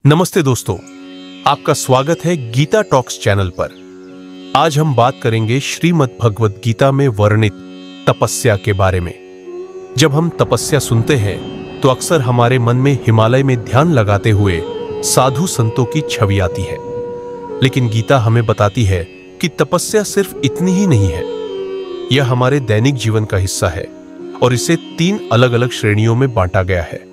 नमस्ते दोस्तों, आपका स्वागत है गीता टॉक्स चैनल पर। आज हम बात करेंगे श्रीमद् भगवद गीता में वर्णित तपस्या के बारे में। जब हम तपस्या सुनते हैं तो अक्सर हमारे मन में हिमालय में ध्यान लगाते हुए साधु संतों की छवि आती है, लेकिन गीता हमें बताती है कि तपस्या सिर्फ इतनी ही नहीं है। यह हमारे दैनिक जीवन का हिस्सा है और इसे 3 अलग अलग श्रेणियों में बांटा गया है: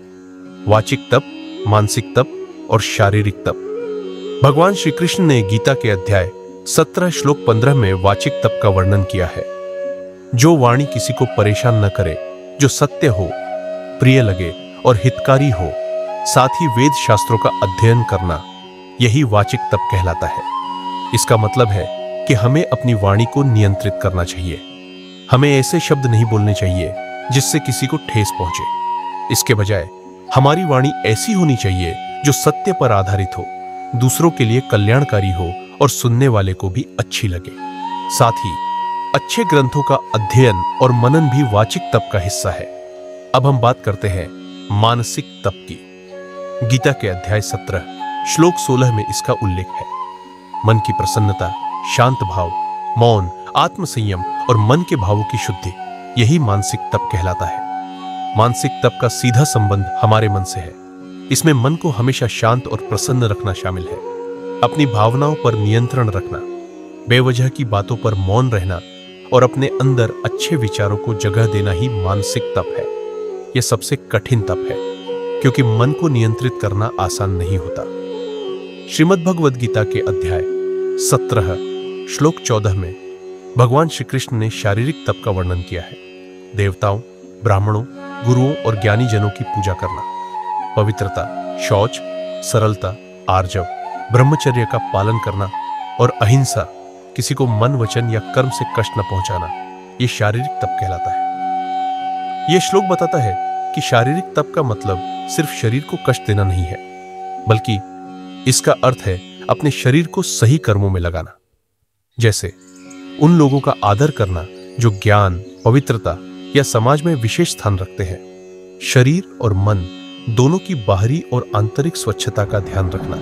वाचिक तप, मानसिक तप और शारीरिक तप। भगवान श्री कृष्ण ने गीता के अध्याय 17 श्लोक 15 में वाचिक तप का वर्णन किया है। जो वाणी किसी को परेशान न करे, जो सत्य हो, प्रिय लगे और हितकारी हो, साथ ही वेद शास्त्रों का अध्ययन करना, यही वाचिक तप कहलाता है। इसका मतलब है कि हमें अपनी वाणी को नियंत्रित करना चाहिए। हमें ऐसे शब्द नहीं बोलने चाहिए जिससे किसी को ठेस पहुंचे। इसके बजाय हमारी वाणी ऐसी होनी चाहिए जो सत्य पर आधारित हो, दूसरों के लिए कल्याणकारी हो और सुनने वाले को भी अच्छी लगे। साथ ही अच्छे ग्रंथों का अध्ययन और मनन भी वाचिक तप का हिस्सा है। अब हम बात करते हैं मानसिक तप की। गीता के अध्याय 17 श्लोक 16 में इसका उल्लेख है। मन की प्रसन्नता, शांत भाव, मौन, आत्मसंयम और मन के भावों की शुद्धि, यही मानसिक तप कहलाता है। मानसिक तप का सीधा संबंध हमारे मन से है। इसमें मन को हमेशा शांत और प्रसन्न रखना शामिल है। अपनी भावनाओं पर नियंत्रण रखना, बेवजह की बातों पर मौन रहना और अपने अंदर अच्छे विचारों को जगह देना ही मानसिक तप है। यह सबसे कठिन तप है, क्योंकि मन को नियंत्रित करना आसान नहीं होता। श्रीमद् भगवद गीता के अध्याय 17 श्लोक 14 में भगवान श्री कृष्ण ने शारीरिक तप का वर्णन किया है। देवताओं, ब्राह्मणों, गुरुओं और ज्ञानी जनों की पूजा करना, पवित्रता, शौच, सरलता, आर्जव, ब्रह्मचर्य का पालन करना और अहिंसा, किसी को मन, वचन या कर्म से कष्ट न पहुंचाना, यह शारीरिक तप कहलाता है। यह श्लोक बताता है कि शारीरिक तप का मतलब सिर्फ शरीर को कष्ट देना नहीं है, बल्कि इसका अर्थ है अपने शरीर को सही कर्मों में लगाना। जैसे उन लोगों का आदर करना जो ज्ञान, पवित्रता या समाज में विशेष स्थान रखते हैं। शरीर और मन दोनों की बाहरी और आंतरिक स्वच्छता का ध्यान रखना,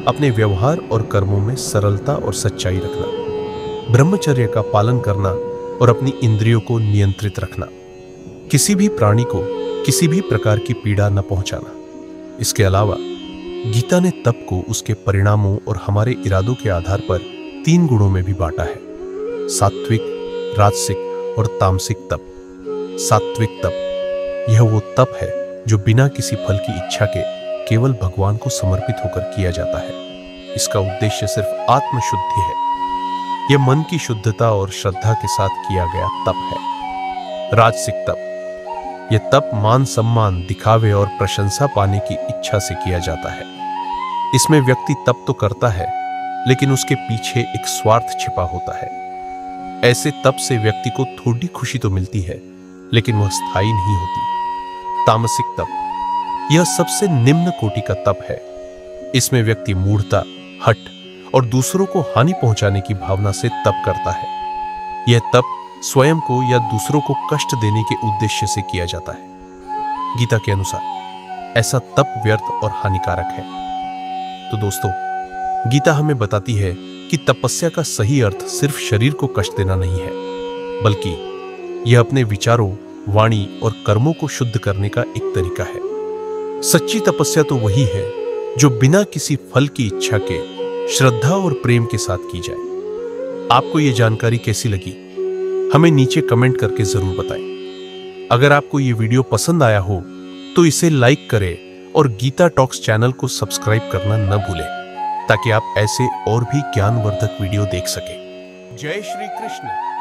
अपने व्यवहार और कर्मों में सरलता और सच्चाई रखना, ब्रह्मचर्य का पालन करना और अपनी इंद्रियों को नियंत्रित रखना, किसी भी प्राणी को किसी भी प्रकार की पीड़ा न पहुंचाना। इसके अलावा गीता ने तप को उसके परिणामों और हमारे इरादों के आधार पर 3 गुणों में भी बांटा है: सात्विक, राजसिक और तामसिक तप। सात्विक तप यह वो तप है जो बिना किसी फल की इच्छा के केवल भगवान को समर्पित होकर किया जाता है। इसका उद्देश्य सिर्फ आत्मशुद्धि है। यह मन की शुद्धता और श्रद्धा के साथ किया गया तप है। राजसिक तप यह तप मान सम्मान, दिखावे और प्रशंसा पाने की इच्छा से किया जाता है। इसमें व्यक्ति तप तो करता है, लेकिन उसके पीछे एक स्वार्थ छिपा होता है। ऐसे तप से व्यक्ति को थोड़ी खुशी तो मिलती है, लेकिन वह स्थायी नहीं होती। तामसिक तप यह सबसे निम्न कोटि का तप है। इसमें व्यक्ति मूढ़ता, हठ और दूसरों को हानि पहुंचाने की भावना से तप करता है। यह तप स्वयं को या दूसरों को कष्ट देने के उद्देश्य से किया जाता है। गीता के अनुसार ऐसा तप व्यर्थ और हानिकारक है। तो दोस्तों, गीता हमें बताती है कि तपस्या का सही अर्थ सिर्फ शरीर को कष्ट देना नहीं है, बल्कि यह अपने विचारों, वाणी और कर्मों को शुद्ध करने का एक तरीका है। सच्ची तपस्या तो वही है जो बिना किसी फल की इच्छा के श्रद्धा और प्रेम के साथ की जाए। आपको यह जानकारी कैसी लगी, हमें नीचे कमेंट करके जरूर बताएं। अगर आपको यह वीडियो पसंद आया हो तो इसे लाइक करें और गीता टॉक्स चैनल को सब्सक्राइब करना न भूलें, ताकि आप ऐसे और भी ज्ञानवर्धक वीडियो देख सकें। जय श्री कृष्ण।